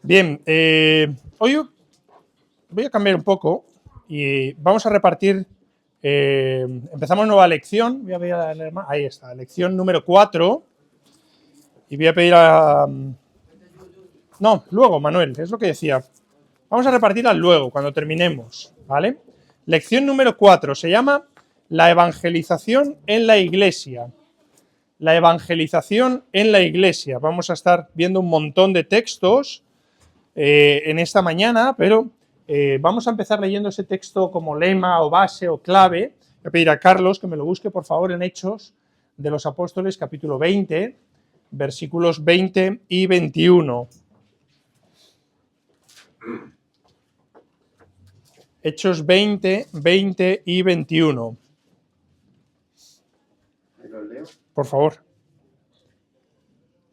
Bien, hoy voy a cambiar un poco y vamos a repartir. Empezamos nueva lección. Voy a pedir a la hermana, ahí está, lección número 4. Y voy a pedir a. No, luego, Manuel, es lo que decía. Vamos a repartirla luego, cuando terminemos, ¿vale? Lección número 4 se llama la evangelización en la iglesia. La evangelización en la iglesia. Vamos a estar viendo un montón de textos en esta mañana, pero vamos a empezar leyendo ese texto como lema o base o clave. Voy a pedir a Carlos que me lo busque, por favor, en Hechos de los Apóstoles, capítulo 20, versículos 20 y 21. Hechos 20, 20 y 21. ¿Me lo leo? Por favor.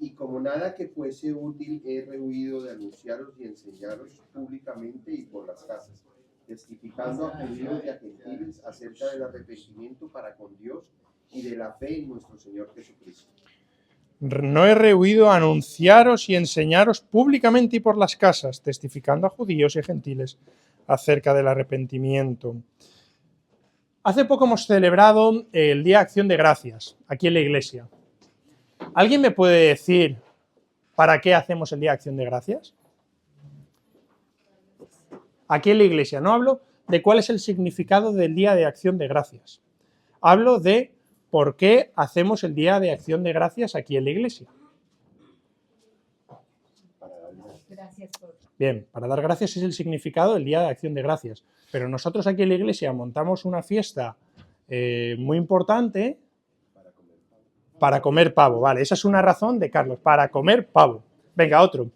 Y como nada que fuese útil he rehuido de anunciaros y enseñaros públicamente y por las casas, testificando a judíos y a gentiles acerca del arrepentimiento para con Dios y de la fe en nuestro Señor Jesucristo. No he rehuido a anunciaros y enseñaros públicamente y por las casas, testificando a judíos y a gentiles acerca del arrepentimiento. Hace poco hemos celebrado el Día de Acción de Gracias, aquí en la iglesia. ¿Alguien me puede decir para qué hacemos el Día de Acción de Gracias? Aquí en la iglesia. No hablo de cuál es el significado del Día de Acción de Gracias. Hablo de por qué hacemos el Día de Acción de Gracias aquí en la iglesia. Bien, para dar gracias es el significado del Día de Acción de Gracias. Pero nosotros aquí en la iglesia montamos una fiesta muy importante para comer pavo. Vale, esa es una razón de Carlos, para comer pavo. Venga, otro.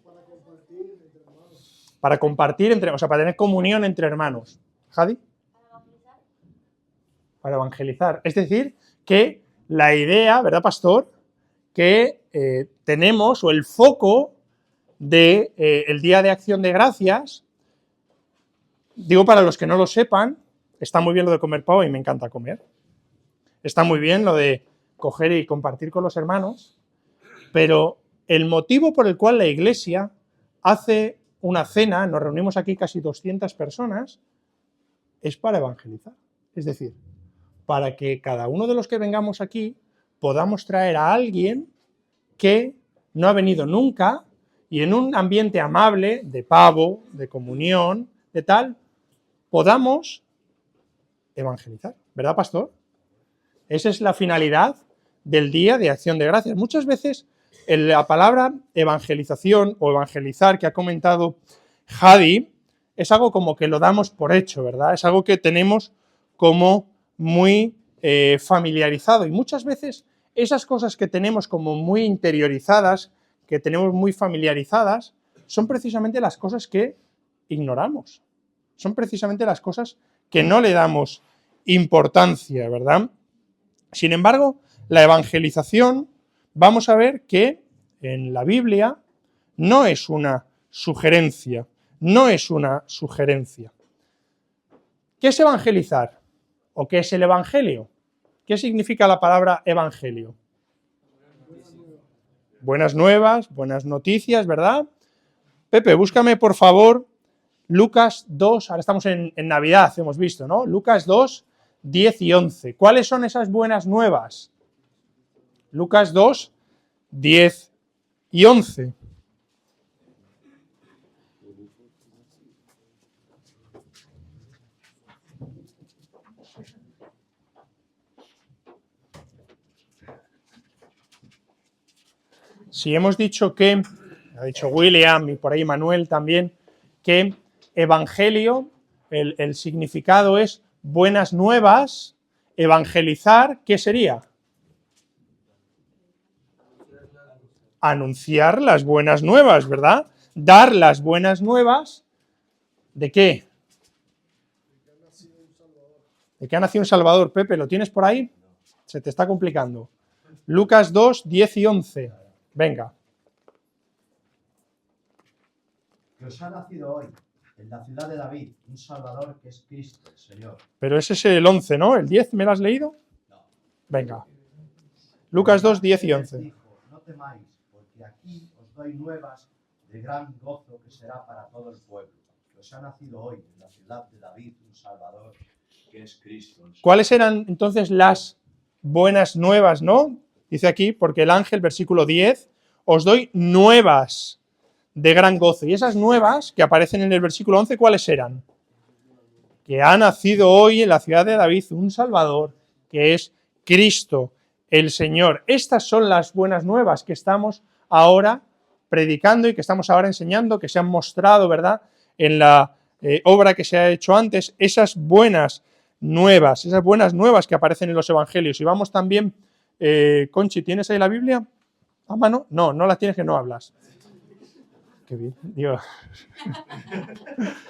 Para compartir entre, o sea, para tener comunión entre hermanos. ¿Jadi? Para evangelizar. Es decir, que la idea, ¿verdad, pastor? Que tenemos, o el foco de el Día de Acción de Gracias, digo para los que no lo sepan, está muy bien lo de comer pavo y me encanta comer. Está muy bien lo de coger y compartir con los hermanos, pero el motivo por el cual la iglesia hace una cena, nos reunimos aquí casi 200 personas, es para evangelizar. Es decir, para que cada uno de los que vengamos aquí podamos traer a alguien que no ha venido nunca y en un ambiente amable, de pavo, de comunión, de tal, podamos evangelizar. ¿Verdad, pastor? Esa es la finalidad del Día de Acción de Gracias. Muchas veces la palabra evangelización o evangelizar que ha comentado Jadi es algo como que lo damos por hecho, ¿verdad? Es algo que tenemos como muy familiarizado y muchas veces esas cosas que tenemos como muy interiorizadas, que tenemos muy familiarizadas, son precisamente las cosas que ignoramos. Son precisamente las cosas que no le damos importancia, ¿verdad? Sin embargo, la evangelización, vamos a ver que en la Biblia no es una sugerencia, no es una sugerencia. ¿Qué es evangelizar? ¿O qué es el evangelio? ¿Qué significa la palabra evangelio? Buenas nuevas, buenas noticias, ¿verdad? Pepe, búscame por favor Lucas 2, ahora estamos en Navidad, hemos visto, ¿no? Lucas 2, 10 y 11. ¿Cuáles son esas buenas nuevas? Lucas 2, 10 y 11. Si hemos dicho que, ha dicho William y por ahí Manuel también, que evangelio, el significado es buenas nuevas, evangelizar, ¿qué sería? Anunciar las buenas nuevas, ¿verdad? Dar las buenas nuevas, ¿de qué? ¿De qué ha nacido un Salvador, Pepe? ¿Lo tienes por ahí? Se te está complicando. Lucas 2, 10 y 11. Venga. Que os ha nacido hoy, en la ciudad de David, un Salvador que es Cristo, el Señor. Pero ese es el 11, ¿no? ¿El 10 me lo has leído? No. Venga. Lucas 2, 10 y 11. Dijo, no temáis, porque aquí os doy nuevas de gran gozo que será para todo el pueblo. Que os ha nacido hoy en la ciudad de David un Salvador, que es Cristo. ¿Cuáles eran entonces las buenas nuevas, no? Dice aquí, porque el ángel, versículo 10, os doy nuevas de gran gozo. Y esas nuevas que aparecen en el versículo 11, ¿cuáles eran? Que ha nacido hoy en la ciudad de David un Salvador, que es Cristo, el Señor. Estas son las buenas nuevas que estamos ahora predicando y que estamos ahora enseñando, que se han mostrado, ¿verdad?, en la obra que se ha hecho antes, esas buenas nuevas que aparecen en los evangelios. Y vamos también, Conchi, ¿tienes ahí la Biblia a mano? No, no la tienes, que no hablas. Qué bien, Dios.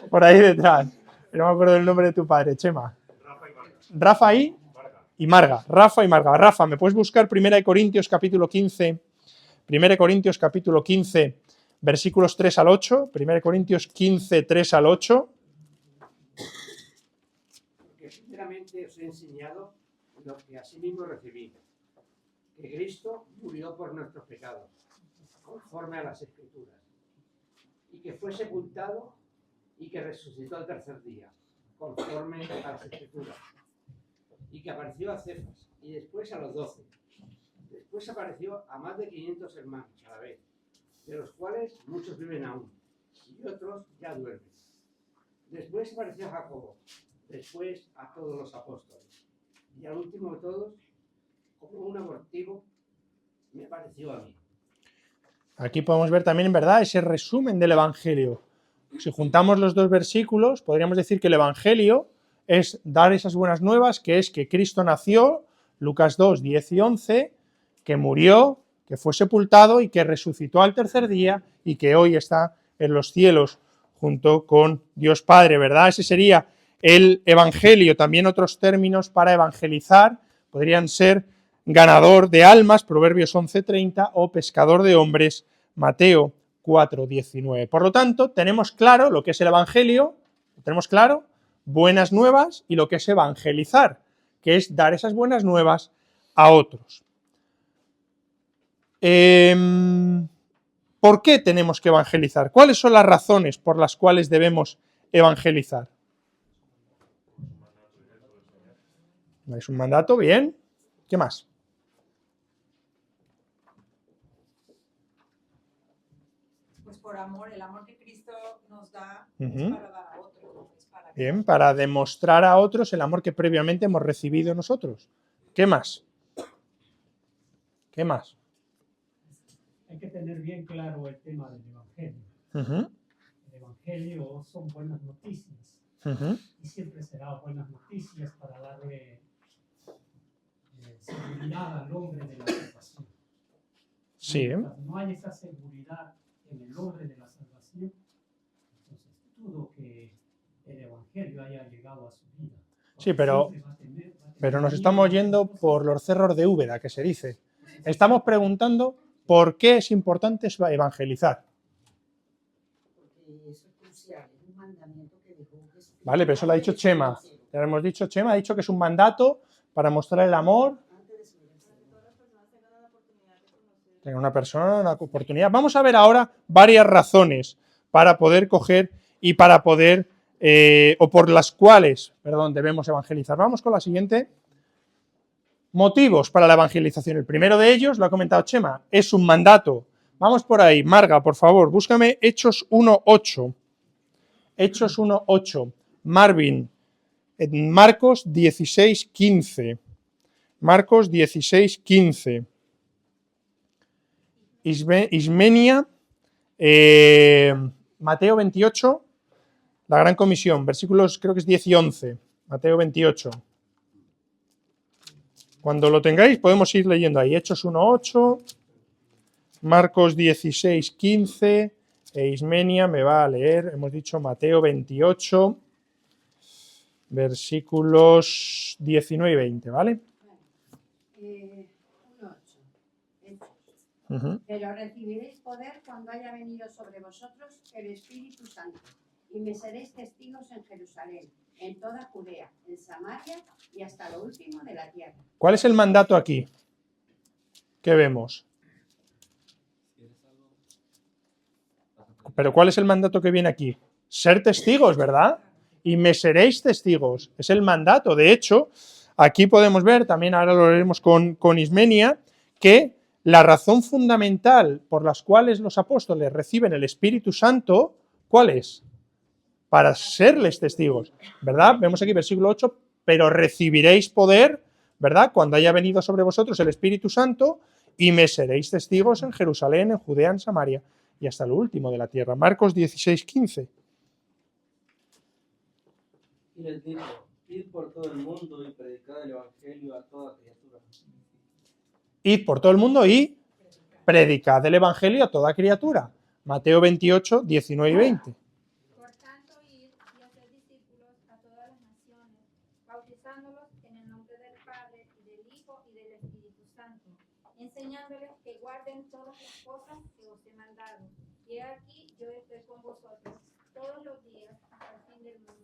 Por ahí detrás. No me acuerdo del nombre de tu padre, Chema. Rafa y Marga. Rafa y Marga. Rafa, ¿me puedes buscar 1 Corintios capítulo 15? 1 Corintios capítulo 15, versículos 3 al 8. 1 Corintios 15, 3 al 8. Porque sinceramente os he enseñado lo que asimismo recibí, que Cristo murió por nuestros pecados, conforme a las Escrituras, y que fue sepultado y que resucitó al tercer día, conforme a las Escrituras, y que apareció a Cefas y después a los 12. Después apareció a más de 500 hermanos a la vez, de los cuales muchos viven aún y otros ya duermen. Después apareció a Jacobo, después a todos los apóstoles, y al último de todos, como un abortivo, me apareció a mí. Aquí podemos ver también, en verdad, ese resumen del Evangelio. Si juntamos los dos versículos, podríamos decir que el Evangelio es dar esas buenas nuevas, que es que Cristo nació, Lucas 2, 10 y 11, que murió, que fue sepultado y que resucitó al tercer día y que hoy está en los cielos junto con Dios Padre, ¿verdad? Ese sería el Evangelio. También otros términos para evangelizar podrían ser ganador de almas, Proverbios 11:30, o pescador de hombres, Mateo 4:19. Por lo tanto, tenemos claro lo que es el Evangelio, tenemos claro buenas nuevas y lo que es evangelizar, que es dar esas buenas nuevas a otros. ¿Por qué tenemos que evangelizar? ¿Cuáles son las razones por las cuales debemos evangelizar? Es un mandato, bien. ¿Qué más? Pues por amor, el amor que Cristo nos da Ujú. es para dar a otros. Bien, para demostrar a otros el amor que previamente hemos recibido nosotros. ¿Qué más? ¿Qué más? Hay que tener bien claro el tema del Evangelio. Uh-huh. El Evangelio son buenas noticias. Uh-huh. Y siempre será buenas noticias para darle seguridad al hombre de la salvación. Sí. Mientras no hay esa seguridad en el hombre de la salvación, entonces dudo que el Evangelio haya llegado a su vida. Sí, pero nos estamos yendo por los cerros de Úbeda, que se dice. Estamos preguntando por qué es importante evangelizar. Porque eso es crucial, es un mandamiento que dejó Jesús. Vale, pero eso lo ha dicho Chema. Ya lo hemos dicho, Chema ha dicho que es un mandato para mostrar el amor. Tenga una persona una oportunidad. Vamos a ver ahora varias razones para poder coger y para poder, o por las cuales, debemos evangelizar. Vamos con la siguiente. Motivos para la evangelización. El primero de ellos, lo ha comentado Chema, es un mandato. Vamos por ahí. Marga, por favor, búscame Hechos 1:8. Hechos 1:8. Marvin, en Marcos 16:15. Marcos 16:15. Ismenia, Mateo 28, la Gran Comisión, versículos creo que es 10 y 11. Mateo 28. Cuando lo tengáis podemos ir leyendo ahí. Hechos 1:8, Marcos 16:15, e Ismenia me va a leer, hemos dicho Mateo 28, versículos 19 y 20, ¿vale? 1:8. Uh-huh. Pero recibiréis poder cuando haya venido sobre vosotros el Espíritu Santo, y me seréis testigos en Jerusalén, en toda Judea, en Samaria y hasta lo último de la tierra. ¿Cuál es el mandato aquí? ¿Qué vemos? Pero ¿cuál es el mandato que viene aquí? Ser testigos, ¿verdad? Y me seréis testigos. Es el mandato. De hecho, aquí podemos ver, también ahora lo leeremos con Ismenia, que la razón fundamental por las cuales los apóstoles reciben el Espíritu Santo, ¿cuál es? Para serles testigos, ¿verdad? Vemos aquí versículo 8, pero recibiréis poder, ¿verdad? Cuando haya venido sobre vosotros el Espíritu Santo, y me seréis testigos en Jerusalén, en Judea, en Samaria, y hasta lo último de la tierra. Marcos 16:15. Y les dijo, id por todo el mundo y predicad el evangelio a toda criatura. Id por todo el mundo y predicad el evangelio a toda criatura. Mateo 28, 19 y 20. Por tanto, id y hacer discípulos a todas las naciones, bautizándolos en el nombre del Padre, y del Hijo y del Espíritu Santo, enseñándoles que guarden todas las cosas que os he mandado. Y aquí yo estoy con vosotros todos los días hasta el fin del mundo.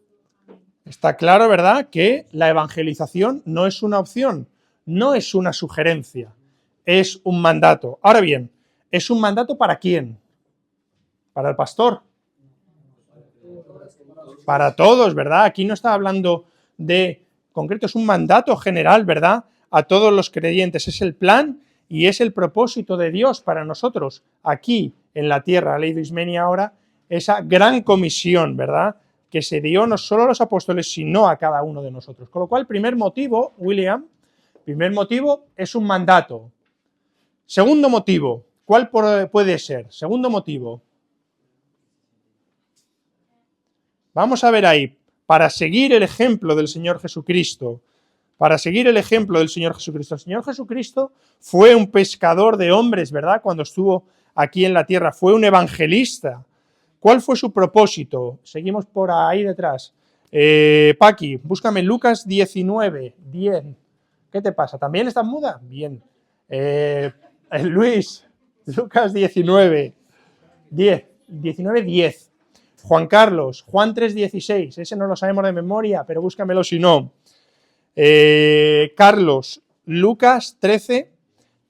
Amén. Está claro, ¿verdad?, que la evangelización no es una opción, no es una sugerencia, es un mandato. Ahora bien, ¿es un mandato para quién? ¿Para el pastor? Para todos, ¿verdad? Aquí no está hablando de concreto, es un mandato general, ¿verdad?, a todos los creyentes. Es el plan y es el propósito de Dios para nosotros aquí en la tierra. Ha leído Ismenia ahora esa gran comisión, ¿verdad?, que se dio no solo a los apóstoles, sino a cada uno de nosotros. Con lo cual, primer motivo, William, primer motivo es un mandato. Segundo motivo, ¿cuál puede ser? Segundo motivo. Vamos a ver ahí, para seguir el ejemplo del Señor Jesucristo, para seguir el ejemplo del Señor Jesucristo. El Señor Jesucristo fue un pescador de hombres, ¿verdad?, cuando estuvo aquí en la tierra, fue un evangelista. ¿Cuál fue su propósito? Seguimos por ahí detrás. Paqui, búscame Lucas 19, 10. ¿Qué te pasa? ¿También estás muda? Bien. Luis, Lucas 19, 10. 19, 10. Juan Carlos, Juan 3, 16. Ese no lo sabemos de memoria, pero búscamelo si no. Carlos, Lucas 13,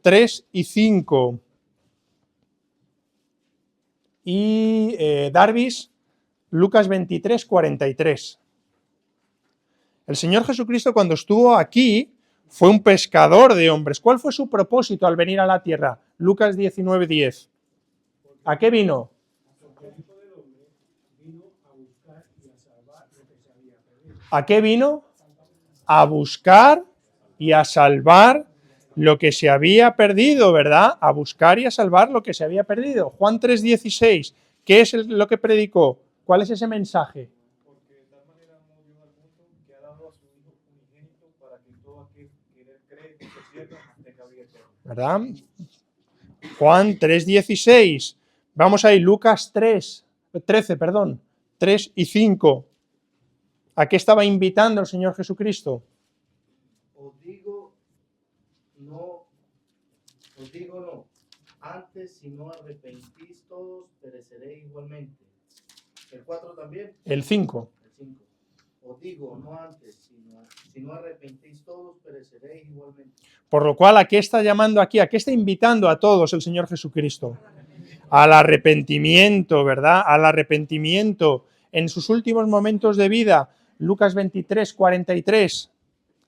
3 y 5. Y Darvis, Lucas 23, 43. El Señor Jesucristo, cuando estuvo aquí, fue un pescador de hombres. ¿Cuál fue su propósito al venir a la tierra? Lucas 19, 10. ¿A qué vino? ¿A qué vino? A buscar y a salvar lo que se había perdido, ¿verdad? A buscar y a salvar lo que se había perdido. Juan 3:16, ¿qué es lo que predicó? ¿Cuál es ese mensaje? Porque de tal manera amó Dios al mundo que ha dado a su Hijo unigénito para que todo aquel que en él cree que se pierda tenga vida eterna. ¿Verdad? Juan 3:16. Vamos ahí, Lucas 13, 3 y 5. ¿A qué estaba invitando el Señor Jesucristo? Os digo no, antes si no arrepentís todos pereceréis igualmente. ¿El 4 también? El 5. El 5. Os digo no antes, si no arrepentís todos pereceréis igualmente. Por lo cual, ¿a qué está llamando aquí? ¿A qué está invitando a todos el Señor Jesucristo? Al arrepentimiento, ¿verdad? Al arrepentimiento en sus últimos momentos de vida. Lucas 23, 43.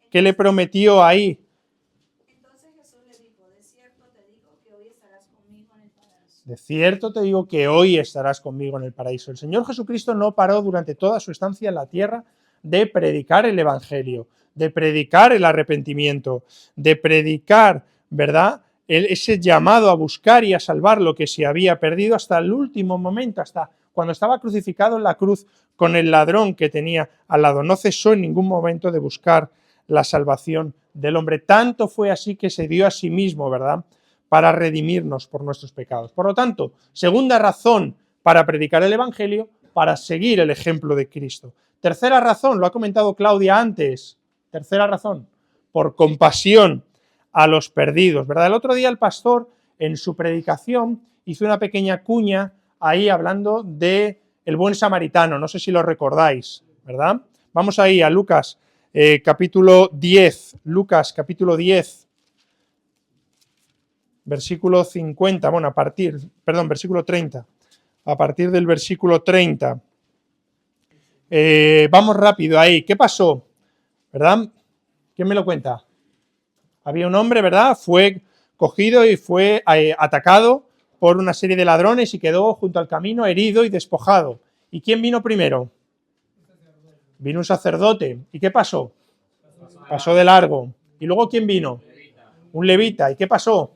¿Qué le prometió ahí? Entonces Jesús le dijo, de cierto te digo que hoy estarás conmigo en el paraíso. De cierto te digo que hoy estarás conmigo en el paraíso. El Señor Jesucristo no paró durante toda su estancia en la tierra de predicar el Evangelio, de predicar el arrepentimiento, de predicar, ¿verdad?, ese llamado a buscar y a salvar lo que se había perdido hasta el último momento, hasta cuando estaba crucificado en la cruz con el ladrón que tenía al lado. No cesó en ningún momento de buscar la salvación del hombre. Tanto fue así que se dio a sí mismo, ¿verdad?, para redimirnos por nuestros pecados. Por lo tanto, segunda razón para predicar el Evangelio, para seguir el ejemplo de Cristo. Tercera razón, lo ha comentado Claudia antes. Tercera razón, por compasión a los perdidos, ¿verdad? El otro día el pastor en su predicación hizo una pequeña cuña ahí hablando de el buen samaritano, no sé si lo recordáis, ¿verdad? Vamos ahí a Lucas capítulo 10, Lucas capítulo 10, versículo 50, versículo 30. a partir del versículo 30. Vamos rápido ahí. ¿Qué pasó? ¿Verdad? ¿Quién me lo cuenta? Había un hombre, ¿verdad? Fue cogido y fue atacado por una serie de ladrones y quedó junto al camino herido y despojado. ¿Y quién vino primero? Vino un sacerdote. ¿Y qué pasó? Pasó de largo. ¿Y luego quién vino? Un levita. ¿Y qué pasó?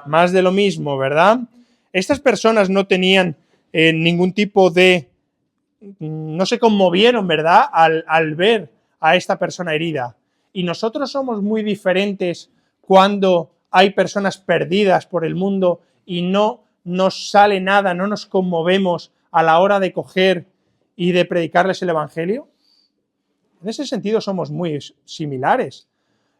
Más de lo mismo, ¿verdad? Estas personas no tenían ningún tipo de... no se conmovieron, ¿verdad? Al ver a esta persona herida. Y nosotros somos muy diferentes cuando hay personas perdidas por el mundo y no nos sale nada, no nos conmovemos a la hora de coger y de predicarles el Evangelio. En ese sentido somos muy similares.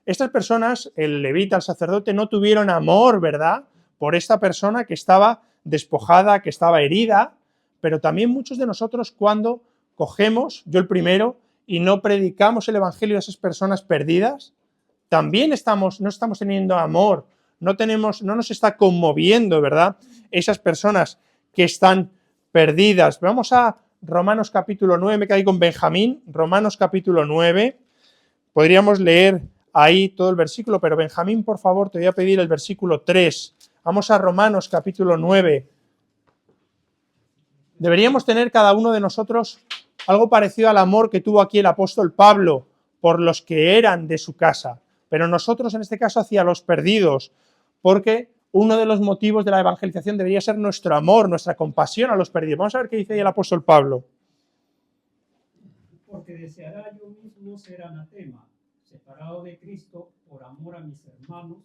Estas personas, el levita, el sacerdote, no tuvieron amor, ¿verdad?, por esta persona que estaba despojada, que estaba herida, pero también muchos de nosotros cuando cogemos, yo el primero, y no predicamos el Evangelio a esas personas perdidas, también no estamos teniendo amor, no nos está conmoviendo, ¿verdad?, esas personas que están perdidas. Vamos a Romanos capítulo 9, me quedé con Benjamín, Romanos capítulo 9, podríamos leer ahí todo el versículo, pero Benjamín, por favor, te voy a pedir el versículo 3. Vamos a Romanos capítulo 9. Deberíamos tener cada uno de nosotros algo parecido al amor que tuvo aquí el apóstol Pablo por los que eran de su casa, pero nosotros en este caso hacia los perdidos, porque uno de los motivos de la evangelización debería ser nuestro amor, nuestra compasión a los perdidos. Vamos a ver qué dice ahí el apóstol Pablo. Porque deseará yo mismo ser anatema, separado de Cristo por amor a mis hermanos,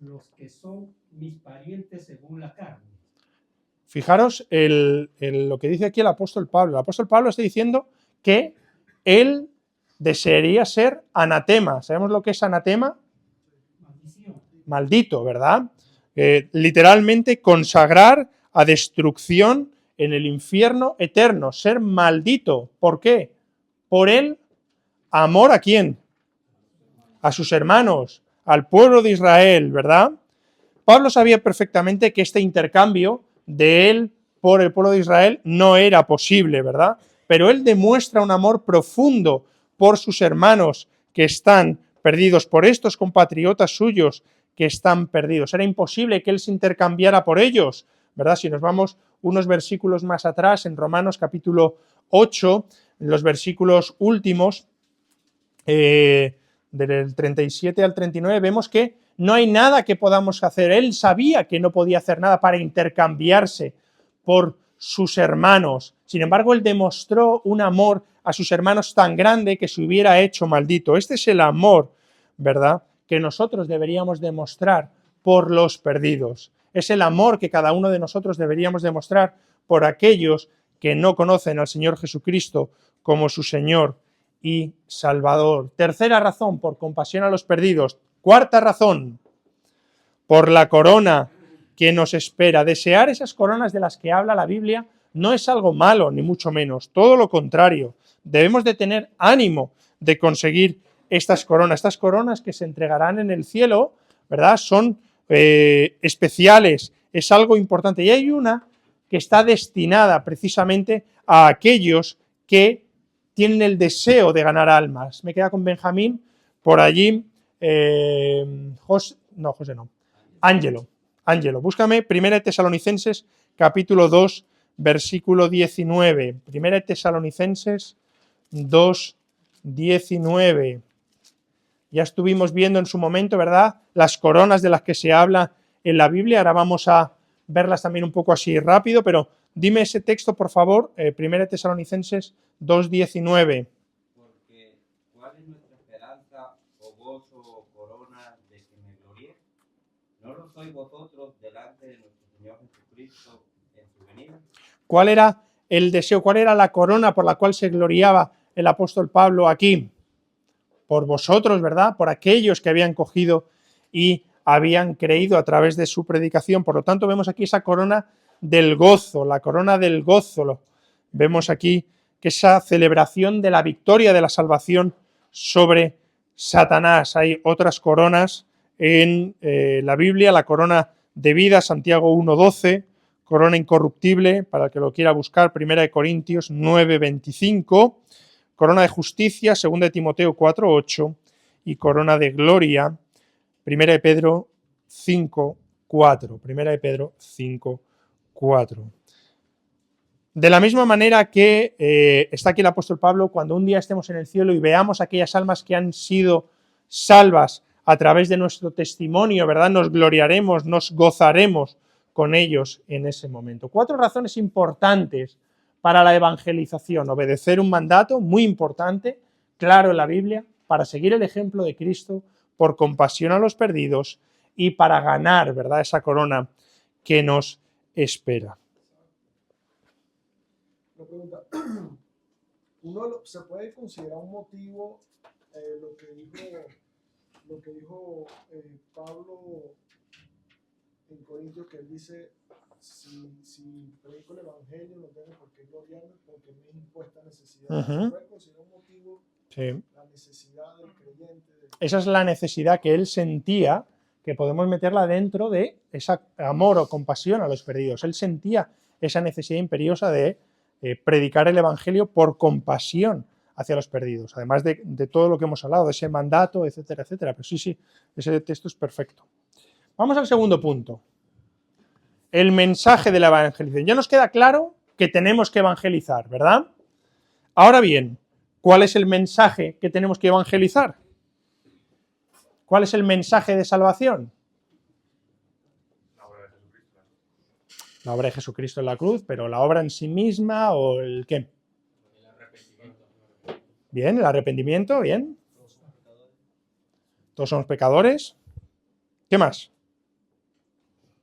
los que son mis parientes según la carne. Fijaros lo que dice aquí el apóstol Pablo. El apóstol Pablo está diciendo que él desearía ser anatema. ¿Sabemos lo que es anatema? Maldición. Maldito, ¿verdad? Literalmente consagrar a destrucción en el infierno eterno, ser maldito. ¿Por qué? Por el amor ¿a quién? A sus hermanos, al pueblo de Israel, ¿verdad? Pablo sabía perfectamente que este intercambio de él por el pueblo de Israel no era posible, ¿verdad? Pero él demuestra un amor profundo por sus hermanos que están perdidos, por estos compatriotas suyos que están perdidos. Era imposible que él se intercambiara por ellos, ¿verdad? Si nos vamos unos versículos más atrás, en Romanos capítulo 8, en los versículos últimos, del 37 al 39, vemos que no hay nada que podamos hacer. Él sabía que no podía hacer nada para intercambiarse por sus hermanos. Sin embargo, él demostró un amor a sus hermanos tan grande que se hubiera hecho maldito. Este es el amor, ¿verdad?, que nosotros deberíamos demostrar por los perdidos. Es el amor que cada uno de nosotros deberíamos demostrar por aquellos que no conocen al Señor Jesucristo como su Señor y Salvador. Tercera razón, por compasión a los perdidos. Cuarta razón, por la corona que nos espera. Desear esas coronas de las que habla la Biblia no es algo malo, ni mucho menos. Todo lo contrario. Debemos de tener ánimo de conseguir estas coronas que se entregarán en el cielo, ¿verdad? Son especiales, es algo importante. Y hay una que está destinada precisamente a aquellos que tienen el deseo de ganar almas. Me queda con Benjamín, por allí, Ángelo, búscame 1 Tesalonicenses capítulo 2, versículo 19. 1 Tesalonicenses 2, 19. Ya estuvimos viendo en su momento, ¿verdad?, las coronas de las que se habla en la Biblia. Ahora vamos a verlas también un poco así rápido, pero dime ese texto, por favor, 1 Tesalonicenses 2, 19. Porque, ¿cuál es nuestra esperanza o gozo o corona de que me gloríe? ¿No lo sois vosotros delante de nuestro Señor Jesucristo en su venida? ¿Cuál era el deseo, cuál era la corona por la cual se gloriaba el apóstol Pablo aquí? Por vosotros, ¿verdad? Por aquellos que habían cogido y habían creído a través de su predicación. Por lo tanto, vemos aquí esa corona del gozo, la corona del gozo. Vemos aquí que esa celebración de la victoria de la salvación sobre Satanás. Hay otras coronas en la Biblia, la corona de vida, Santiago 1:12, corona incorruptible, para el que lo quiera buscar, 1 Corintios 9:25, corona de justicia, 2 Timoteo 4:8 y corona de gloria, 1 Pedro 5:4. 1 Pedro 5:4. De la misma manera que está aquí el apóstol Pablo, cuando un día estemos en el cielo y veamos aquellas almas que han sido salvas a través de nuestro testimonio, ¿verdad? Nos gloriaremos, nos gozaremos con ellos en ese momento. 4 razones importantes para la evangelización. Obedecer un mandato muy importante, claro en la Biblia, para seguir el ejemplo de Cristo, por compasión a los perdidos y para ganar, ¿verdad?, esa corona que nos espera. Una pregunta. ¿Se puede considerar un motivo lo que dijo Pablo en Corintios, que él dice, si predico el evangelio no tengo por qué gloriarme porque me es impuesta necesidad? ¿Se puede considerar un motivo la necesidad del creyente? Esa es la necesidad que él sentía, que podemos meterla dentro de ese amor o compasión a los perdidos. Él sentía esa necesidad imperiosa de predicar el evangelio por compasión hacia los perdidos, además de todo lo que hemos hablado, de ese mandato, etcétera, etcétera. Pero sí, ese texto es perfecto. Vamos al segundo punto. El mensaje de la evangelización. Ya nos queda claro que tenemos que evangelizar, ¿verdad? Ahora bien, ¿cuál es el mensaje que tenemos que evangelizar? ¿Cuál es el mensaje de salvación? La obra de Jesucristo en la cruz, pero la obra en sí misma o el ¿qué? Bien, el arrepentimiento, bien. Todos somos pecadores. ¿Qué más?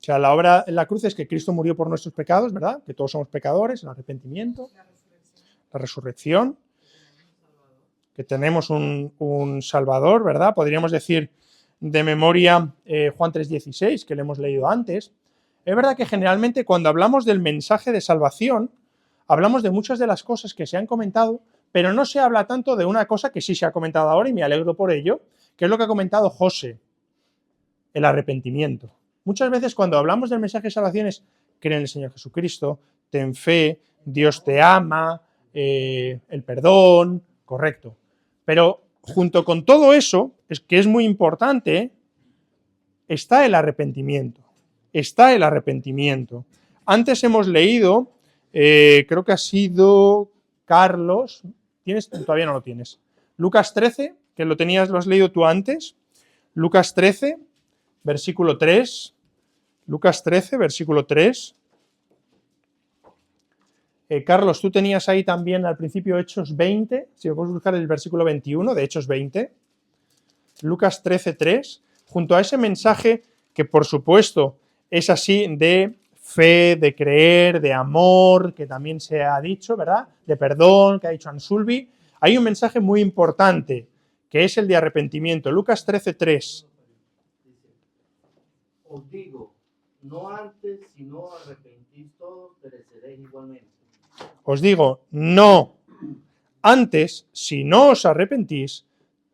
O sea, la obra en la cruz es que Cristo murió por nuestros pecados, ¿verdad? Que todos somos pecadores, el arrepentimiento, la resurrección, que tenemos un Salvador, ¿verdad? Podríamos decir de memoria Juan 3:16, que le hemos leído antes. Es verdad que generalmente cuando hablamos del mensaje de salvación, hablamos de muchas de las cosas que se han comentado, pero no se habla tanto de una cosa que sí se ha comentado ahora y me alegro por ello, que es lo que ha comentado José, el arrepentimiento. Muchas veces cuando hablamos del mensaje de salvación es cree en el Señor Jesucristo, ten fe, Dios te ama, el perdón, correcto. Pero junto con todo eso, que es muy importante, está el arrepentimiento. Está el arrepentimiento. Antes hemos leído, creo que ha sido Carlos, todavía no lo tienes, Lucas 13, que lo has leído tú antes, Lucas 13, versículo 3, Lucas 13, versículo 3. Carlos, tú tenías ahí también al principio Hechos 20, si me puedes buscar el versículo 21 de Hechos 20, Lucas 13, 3, junto a ese mensaje que por supuesto es así de fe, de creer, de amor, que también se ha dicho, ¿verdad? De perdón, que ha dicho Ansulbi. Hay un mensaje muy importante, que es el de arrepentimiento. Lucas 13, 3. Os digo, no antes, si no arrepentís todos, pereceréis igualmente. Os digo, no antes, si no os arrepentís,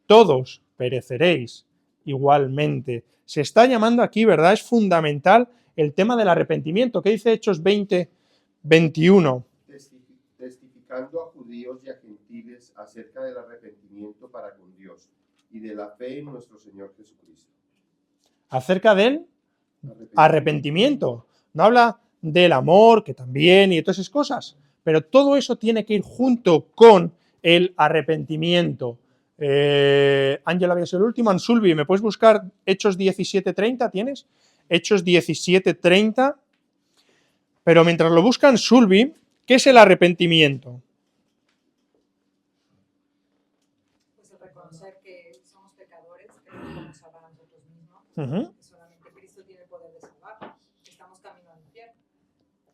todos pereceréis igualmente. Se está llamando aquí, ¿verdad? Es fundamental el tema del arrepentimiento. ¿Qué dice Hechos 20, 21? Testificando a judíos y a gentiles acerca del arrepentimiento para con Dios y de la fe en nuestro Señor Jesucristo. Acerca del arrepentimiento. No habla del amor, que también, y todas esas cosas, pero todo eso tiene que ir junto con el arrepentimiento. Ángela, había sido el último. Ansulbi, ¿me puedes buscar Hechos 17:30? ¿Tienes? Hechos 17:30. Pero mientras lo busca Ansulbi, ¿qué es el arrepentimiento? Pues el reconocer que somos pecadores, que no podemos salvar a nosotros mismos, que solamente Cristo tiene el poder de salvar, que estamos camino al infierno.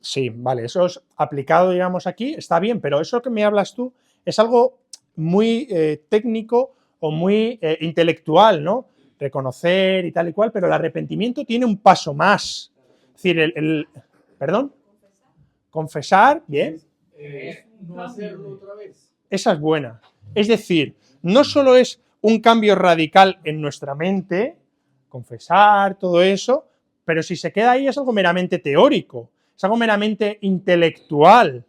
Sí, vale, eso es aplicado, digamos, aquí, está bien, pero eso que me hablas tú es algo muy técnico o muy intelectual, ¿no? Reconocer y tal y cual, pero el arrepentimiento tiene un paso más. Es decir, ¿perdón? Confesar, bien. No hacerlo otra vez. Esa es buena. Es decir, no solo es un cambio radical en nuestra mente, confesar, todo eso, pero si se queda ahí es algo meramente teórico. es algo meramente intelectual.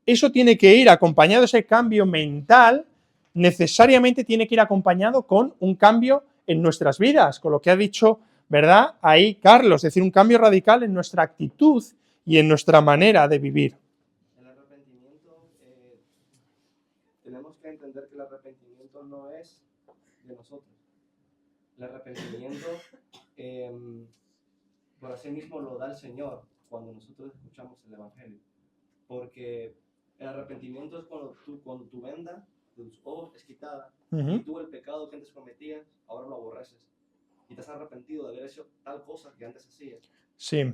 Eso tiene que ir acompañado, ese cambio mental, necesariamente tiene que ir acompañado con un cambio en nuestras vidas, con lo que ha dicho, ¿verdad?, ahí Carlos, es decir, un cambio radical en nuestra actitud y en nuestra manera de vivir. El arrepentimiento, tenemos que entender que el arrepentimiento no es de nosotros. El arrepentimiento, por así mismo, lo da el Señor cuando nosotros escuchamos el Evangelio. Porque el arrepentimiento es cuando tu venda de tus ojos es quitada y tú el pecado que antes cometías, ahora lo aborreces. Y te has arrepentido de haber hecho tal cosa que antes hacías. Sí,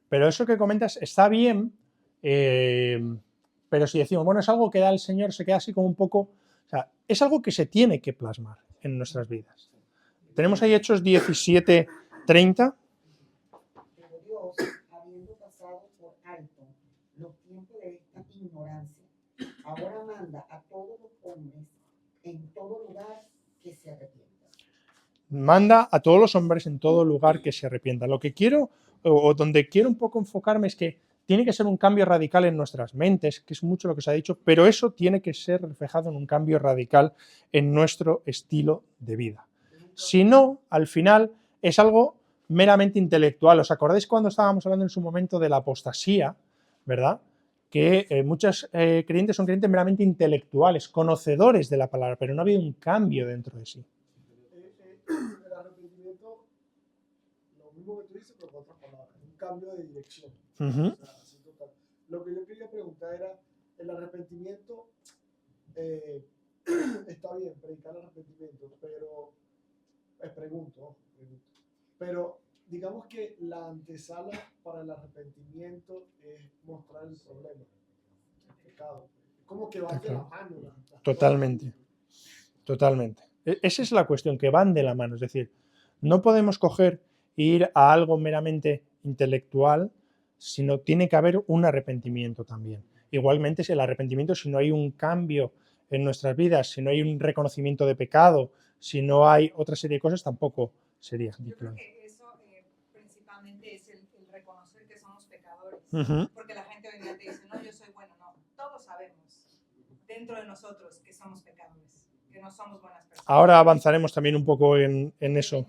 pero eso que comentas está bien, pero si decimos, bueno, es algo que da el Señor, se queda así como un poco... O sea, es algo que se tiene que plasmar en nuestras vidas. Tenemos ahí Hechos 17:30. Pero Dios, habiendo pasado por alto los tiempos de esta ignorancia, ahora manda a todos los hombres en todo lugar que se arrepientan. Manda a todos los hombres en todo lugar que se arrepientan. Lo que quiero, o donde quiero un poco enfocarme, es que tiene que ser un cambio radical en nuestras mentes, que es mucho lo que se ha dicho, pero eso tiene que ser reflejado en un cambio radical en nuestro estilo de vida. Si no, al final es algo meramente intelectual. ¿Os acordáis cuando estábamos hablando en su momento de la apostasía, verdad? Que muchos creyentes son creyentes meramente intelectuales, conocedores de la palabra, pero no ha habido un cambio dentro de sí. El arrepentimiento, lo mismo que tú dices, pero con otras palabras, un cambio de dirección. O sea, así total. Lo que yo quería preguntar era, el arrepentimiento, está bien, predicar el arrepentimiento, pero, pregunto, pero digamos que la antesala para el arrepentimiento es mostrar el problema, el pecado. Como que van de la mano. Totalmente. Totalmente. Esa es la cuestión, que van de la mano. Es decir, no podemos coger e ir a algo meramente intelectual, sino tiene que haber un arrepentimiento también. Igualmente, si el arrepentimiento, si no hay un cambio en nuestras vidas, si no hay un reconocimiento de pecado, si no hay otra serie de cosas, tampoco sería. Yo creo que eso principalmente es el reconocer que somos pecadores. Porque la gente hoy en día te dice, no, yo soy bueno. No, todos sabemos dentro de nosotros que somos pecadores, que no somos buenas personas. Ahora avanzaremos también un poco en eso.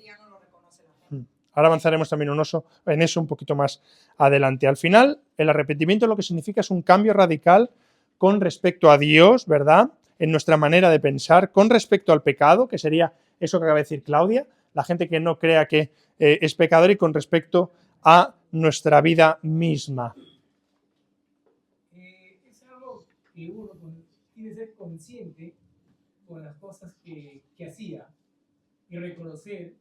Ahora avanzaremos también en eso un poquito más adelante. Al final, el arrepentimiento lo que significa es un cambio radical con respecto a Dios, ¿verdad?, en nuestra manera de pensar, con respecto al pecado, que sería eso que acaba de decir Claudia, la gente que no crea que es pecador, y con respecto a nuestra vida misma. Es algo que uno tiene que ser consciente con las cosas que hacía y reconocer,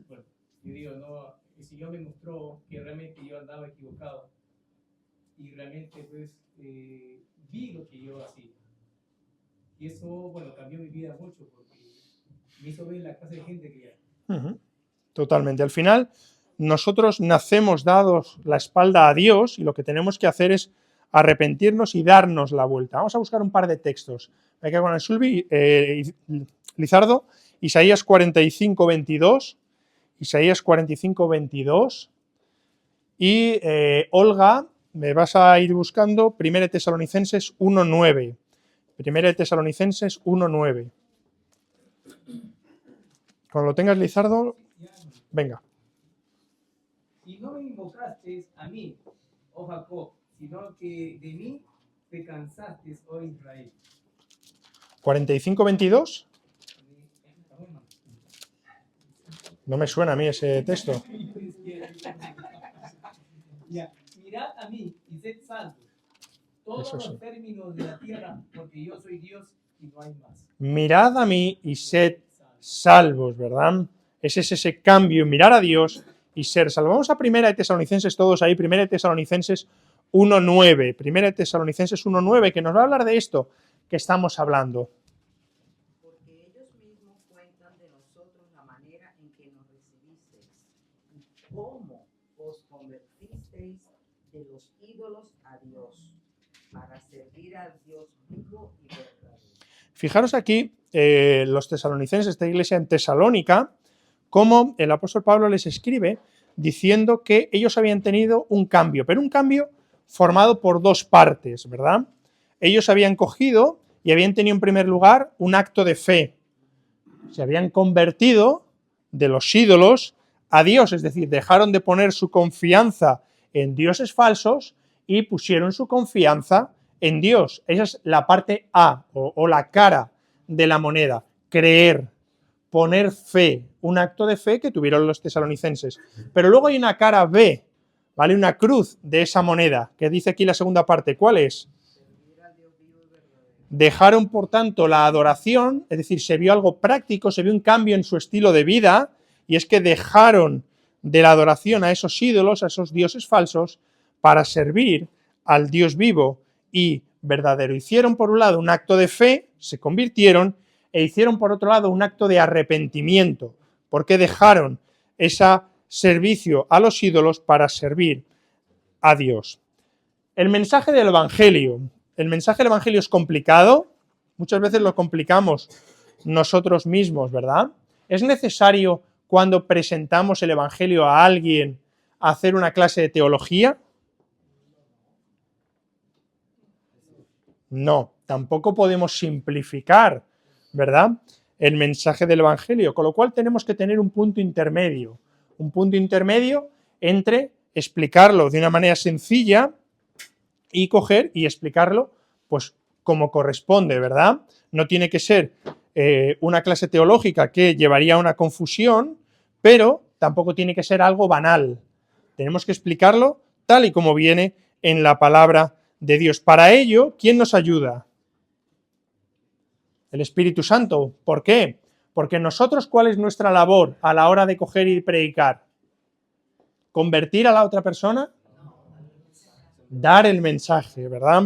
bueno, yo digo, no, el Señor me mostró que realmente yo andaba equivocado y realmente pues vi lo que yo hacía. Y eso, bueno, cambió mi vida mucho porque me hizo ver la clase de gente que era. Totalmente. Al final, nosotros nacemos dados la espalda a Dios y lo que tenemos que hacer es arrepentirnos y darnos la vuelta. Vamos a buscar un par de textos. Hay que con el Sulvi, Lizardo, Isaías 45:22, Isaías 45:22 y Olga, me vas a ir buscando 1 Tesalonicenses 1:9. 1 Tesalonicenses 1:9. Cuando lo tengas, Lizardo, venga. Y no me invocaste a mí, oh Jacob, sino que de mí te cansaste, oh Israel. 45:22. No me suena a mí ese texto. Mirad a mí y sed salvos, todos los términos de la tierra, porque yo soy Dios y no hay más. Mirad a mí y sed salvos, ¿verdad? Ese es ese cambio, mirar a Dios y ser salvos. Vamos a 1 Tesalonicenses, todos ahí, 1 Tesalonicenses 1:9. 1 Tesalonicenses 1:9, que nos va a hablar de esto que estamos hablando. Porque ellos mismos cuentan de nosotros la manera en que nos recibisteis y cómo os convertisteis de los ídolos a Dios, para servir al Dios vivo y verdadero. Fijaros aquí, los tesalonicenses, esta iglesia en Tesalónica, cómo el apóstol Pablo les escribe diciendo que ellos habían tenido un cambio, pero un cambio formado por dos partes, ¿verdad? Ellos habían cogido y habían tenido en primer lugar un acto de fe. Se habían convertido de los ídolos a Dios, es decir, dejaron de poner su confianza en dioses falsos y pusieron su confianza en Dios. Esa es la parte A o la cara de la moneda, creer, poner fe, un acto de fe que tuvieron los tesalonicenses. Pero luego hay una cara B, ¿vale? Una cruz de esa moneda, que dice aquí la segunda parte. ¿Cuál es? Dejaron, por tanto, la adoración, es decir, se vio algo práctico, se vio un cambio en su estilo de vida, y es que dejaron de la adoración a esos ídolos, a esos dioses falsos, para servir al Dios vivo y verdadero. Hicieron, por un lado, un acto de fe, se convirtieron, e hicieron, por otro lado, un acto de arrepentimiento, porque dejaron ese servicio a los ídolos para servir a Dios. El mensaje del Evangelio. El mensaje del Evangelio es complicado, muchas veces lo complicamos nosotros mismos, ¿verdad? Es necesario, cuando presentamos el Evangelio a alguien, hacer una clase de teología. No, tampoco podemos simplificar, ¿verdad?, el mensaje del Evangelio, con lo cual tenemos que tener un punto intermedio entre explicarlo de una manera sencilla y coger y explicarlo pues como corresponde, ¿verdad? No tiene que ser una clase teológica que llevaría a una confusión, pero tampoco tiene que ser algo banal. Tenemos que explicarlo tal y como viene en la palabra de Dios. Para ello, ¿quién nos ayuda? El Espíritu Santo. ¿Por qué? Porque nosotros, ¿cuál es nuestra labor a la hora de coger y predicar? ¿Convertir a la otra persona? Dar el mensaje, ¿verdad?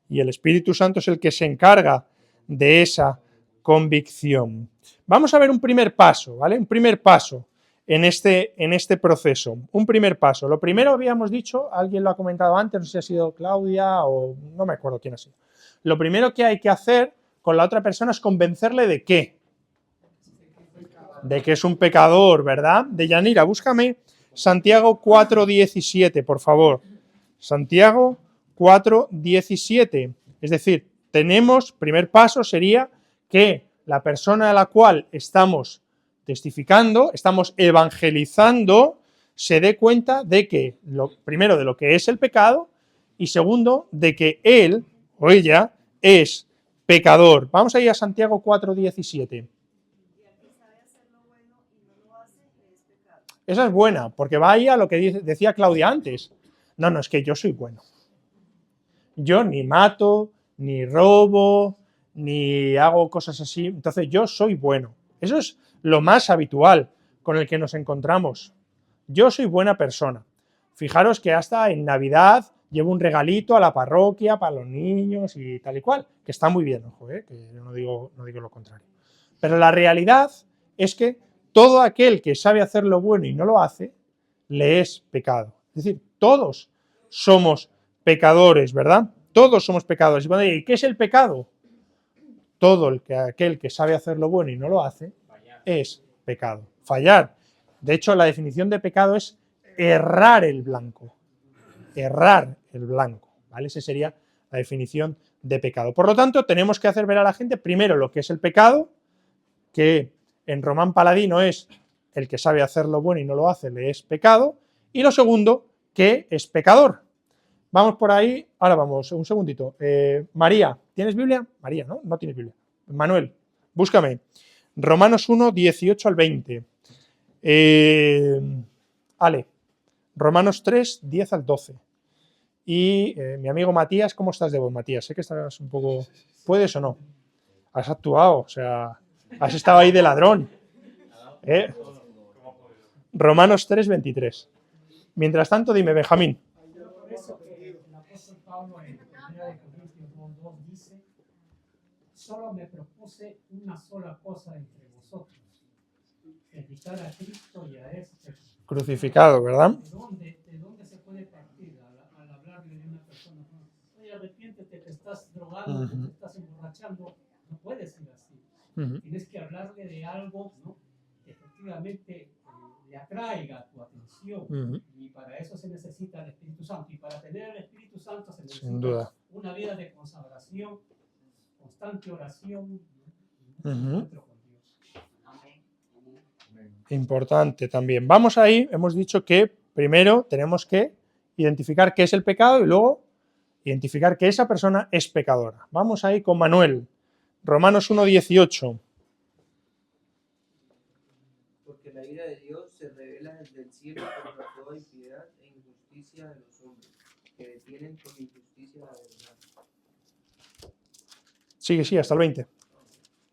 Y el Espíritu Santo es el que se encarga de esa convicción. Vamos a ver un primer paso, ¿vale? Un primer paso en este proceso. Un primer paso. Lo primero habíamos dicho, alguien lo ha comentado antes, no sé si ha sido Claudia o no me acuerdo quién ha sido. Lo primero que hay que hacer con la otra persona es convencerle de qué. De que es un pecador, ¿verdad? De Yanira, búscame Santiago 4:17, por favor. Santiago 4:17. Es decir, primer paso sería que la persona a la cual estamos testificando, estamos evangelizando, se dé cuenta de que, primero, de lo que es el pecado, y segundo, de que él o ella es pecador. Vamos a ir a Santiago 4:17. Esa es buena, porque va ahí a lo que decía Claudia antes. No, es que yo soy bueno. Yo ni mato, ni robo, ni hago cosas así. Entonces yo soy bueno. Eso es lo más habitual con el que nos encontramos. Yo soy buena persona. Fijaros que hasta en Navidad llevo un regalito a la parroquia para los niños y tal y cual, que está muy bien, ojo, que yo no digo lo contrario. Pero la realidad es que todo aquel que sabe hacer lo bueno y no lo hace, le es pecado. Es decir, todos somos pecadores, ¿verdad? Todos somos pecadores. ¿Y qué es el pecado? Aquel que sabe hacer lo bueno y no lo hace, es pecado. Fallar. De hecho, la definición de pecado es errar el blanco. Errar el blanco, ¿vale? Esa sería la definición de pecado. Por lo tanto, tenemos que hacer ver a la gente primero lo que es el pecado, que en Román Paladino es el que sabe hacer lo bueno y no lo hace, le es pecado, y lo segundo, que es pecador. Vamos por ahí, ahora vamos, un segundito. María, ¿tienes Biblia? María, ¿no? No tienes Biblia. Manuel, búscame. Romanos 1, 18 al 20. Ale, Romanos 3, 10 al 12. Y mi amigo Matías, ¿cómo estás de voz, Matías? Sé que estás un poco... ¿Puedes o no? Has actuado, o sea, has estado ahí de ladrón. Romanos 3, 23. Mientras tanto, dime, Benjamín. Por eso que el apóstol Pablo en 1 Corintios 2 dice: solo me propuse una sola cosa entre vosotros, predicar a Cristo y a este crucificado, ¿verdad? ¿De dónde se puede partir al hablarle de una persona? Oye, arrepiéntete, te estás drogando, te estás emborrachando. No puedes ser así. Tienes que hablarle de algo, ¿no?, que efectivamente le atraiga tu atención. consagración. Y para eso se necesita el Espíritu Santo. Y para tener el Espíritu Santo se necesita Sin duda. una vida de consagración, constante oración. Importante también. Vamos ahí, hemos dicho que primero tenemos que identificar qué es el pecado y luego identificar que esa persona es pecadora. Vamos ahí con Manuel, Romanos 1:18. Porque la ira de Dios se revela desde el cielo contra toda impiedad e injusticia de los hombres, que detienen con injusticia la verdad. Sigue, hasta el 20.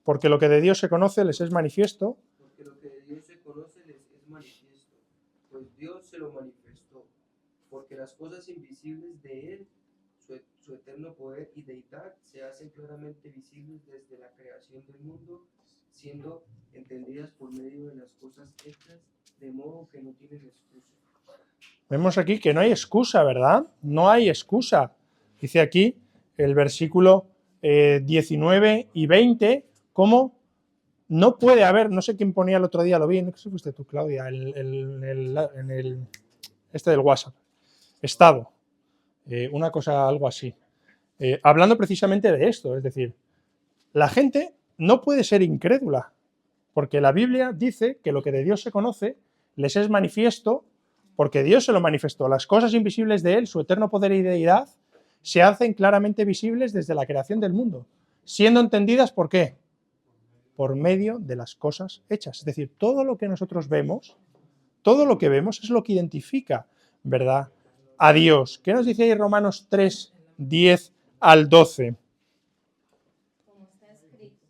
Porque lo que de Dios se conoce les es manifiesto. Porque lo que de Dios se conoce les es manifiesto, pues Dios se lo manifestó. Porque las cosas invisibles de Él, su eterno poder y deidad, se hacen claramente visibles desde la creación del mundo, siendo entendidas por medio de las cosas hechas, de modo que no tienen excusa. Vemos aquí que no hay excusa, ¿verdad? No hay excusa. Dice aquí el versículo 19 y 20, cómo no puede haber, no sé quién ponía el otro día, lo vi, no sé si fuiste tú, Claudia, en el este del WhatsApp, estado, una cosa, algo así, hablando precisamente de esto, es decir, la gente no puede ser incrédula, porque la Biblia dice que lo que de Dios se conoce les es manifiesto, porque Dios se lo manifestó. Las cosas invisibles de Él, su eterno poder y deidad, se hacen claramente visibles desde la creación del mundo, siendo entendidas ¿por qué? Por medio de las cosas hechas. Es decir, todo lo que nosotros vemos, todo lo que vemos es lo que identifica, ¿verdad?, a Dios. ¿Qué nos dice ahí Romanos 3, 10 al 12? Como está escrito,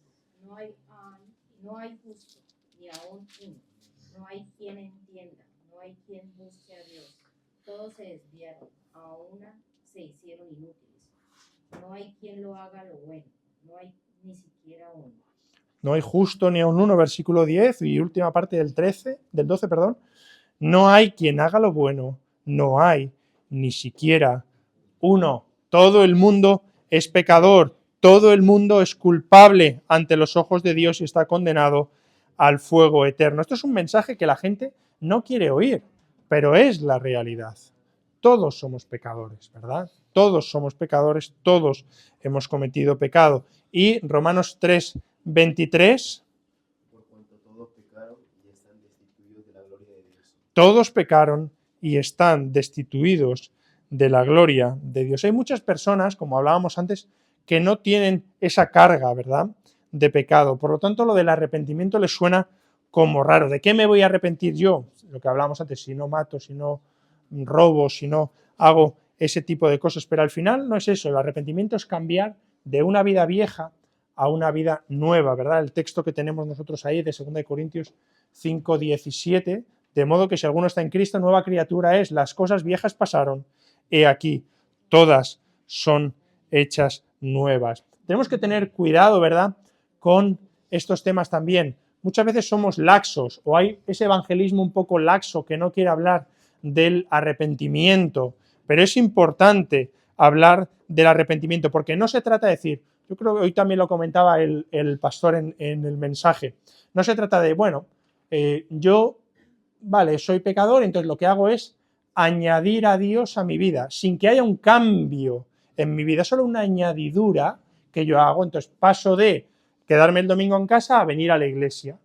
no hay justo, ni aún uno. No hay quien entienda, no hay quien busque a Dios. Todos se desviaron, a una se hicieron inútiles. No hay quien lo haga lo bueno, no hay ni siquiera uno. No hay justo ni aun uno, versículo 10 y última parte del 12, perdón. No hay quien haga lo bueno, no hay ni siquiera uno. Todo el mundo es pecador, todo el mundo es culpable ante los ojos de Dios y está condenado al fuego eterno. Esto es un mensaje que la gente no quiere oír, pero es la realidad. Todos somos pecadores, ¿verdad? Todos somos pecadores, todos hemos cometido pecado. Y Romanos 3, 23. Por cuanto todos pecaron y están destituidos de la gloria de Dios. Todos pecaron y están destituidos de la gloria de Dios. Hay muchas personas, como hablábamos antes, que no tienen esa carga, ¿verdad?, de pecado. Por lo tanto, lo del arrepentimiento les suena como raro. ¿De qué me voy a arrepentir yo? Lo que hablábamos antes, si no mato, si no robo, si no hago ese tipo de cosas. Pero al final no es eso. El arrepentimiento es cambiar de una vida vieja a una vida nueva, ¿verdad? El texto que tenemos nosotros ahí de 2 Corintios 5, 17, de modo que si alguno está en Cristo, nueva criatura es, las cosas viejas pasaron, he aquí, todas son hechas nuevas. Tenemos que tener cuidado, ¿verdad?, con estos temas también. Muchas veces somos laxos o hay ese evangelismo un poco laxo que no quiere hablar del arrepentimiento, pero es importante hablar del arrepentimiento porque no se trata de decir, yo creo que hoy también lo comentaba el pastor en el mensaje, no se trata de, bueno, yo, vale, soy pecador, entonces lo que hago es añadir a Dios a mi vida, sin que haya un cambio en mi vida, solo una añadidura que yo hago, entonces paso de quedarme el domingo en casa a venir a la iglesia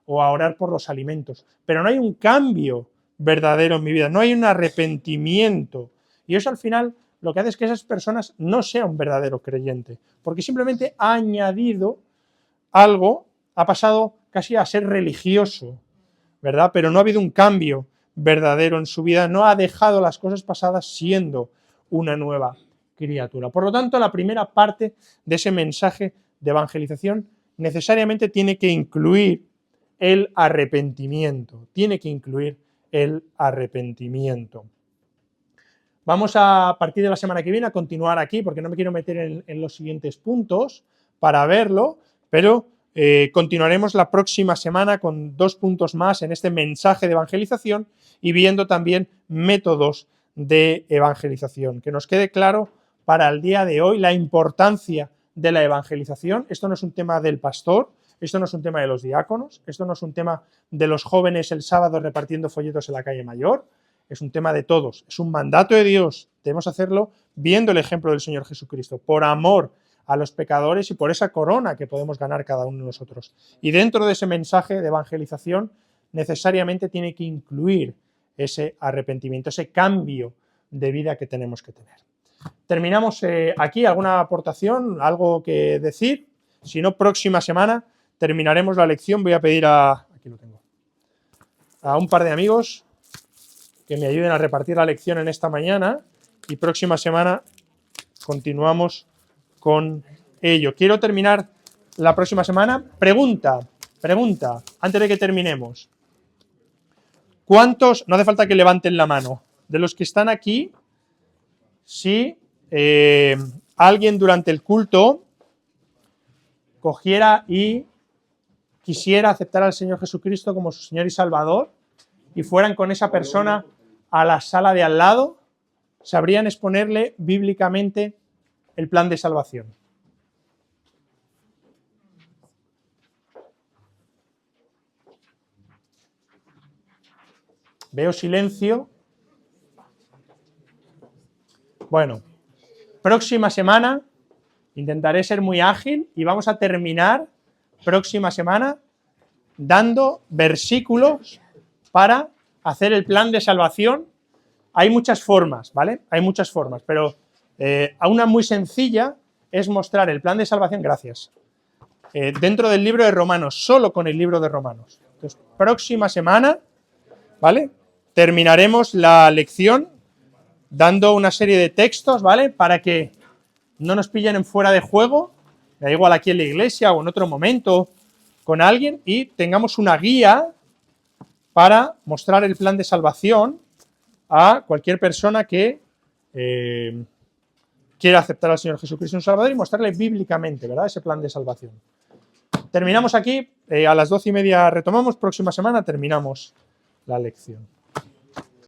o a orar por los alimentos, pero no hay un cambio verdadero en mi vida, no hay un arrepentimiento, y eso al final lo que hace es que esas personas no sean un verdadero creyente, porque simplemente ha añadido algo, ha pasado casi a ser religioso, ¿verdad? Pero no ha habido un cambio verdadero en su vida, no ha dejado las cosas pasadas siendo una nueva criatura. Por lo tanto, la primera parte de ese mensaje de evangelización necesariamente tiene que incluir el arrepentimiento, Vamos a partir de la semana que viene a continuar aquí, porque no me quiero meter en los siguientes puntos para verlo, pero continuaremos la próxima semana con 2 puntos más en este mensaje de evangelización y viendo también métodos de evangelización. Que nos quede claro para el día de hoy la importancia de la evangelización. Esto no es un tema del pastor, Esto no es un tema de los diáconos, esto no es un tema de los jóvenes el sábado repartiendo folletos en la calle Mayor, es un tema de todos, es un mandato de Dios. Debemos hacerlo viendo el ejemplo del Señor Jesucristo, por amor a los pecadores y por esa corona que podemos ganar cada uno de nosotros. Y dentro de ese mensaje de evangelización necesariamente tiene que incluir ese arrepentimiento, ese cambio de vida que tenemos que tener. Terminamos aquí. ¿Alguna aportación? ¿Algo que decir? Si no, próxima semana terminaremos la lección. Voy a pedir aquí lo tengo, a un par de amigos que me ayuden a repartir la lección en esta mañana y próxima semana continuamos con ello. Quiero terminar la próxima semana. Pregunta, antes de que terminemos. ¿Cuántos, no hace falta que levanten la mano, de los que están aquí, si alguien durante el culto cogiera y quisiera aceptar al Señor Jesucristo como su Señor y Salvador y fueran con esa persona a la sala de al lado, sabrían exponerle bíblicamente el plan de salvación? Veo silencio. Bueno, próxima semana intentaré ser muy ágil y vamos a terminar próxima semana dando versículos para hacer el plan de salvación. Hay muchas formas, ¿vale? Hay muchas formas, pero una muy sencilla es mostrar el plan de salvación, gracias, dentro del libro de Romanos, solo con el libro de Romanos. Entonces, próxima semana, ¿vale? Terminaremos la lección dando una serie de textos, ¿vale? Para que no nos pillen en fuera de juego, da igual aquí en la iglesia o en otro momento con alguien, y tengamos una guía para mostrar el plan de salvación a cualquier persona que quiera aceptar al Señor Jesucristo en Salvador y mostrarle bíblicamente, ¿verdad?, ese plan de salvación. Terminamos aquí, a las 12:30 retomamos, próxima semana terminamos la lección.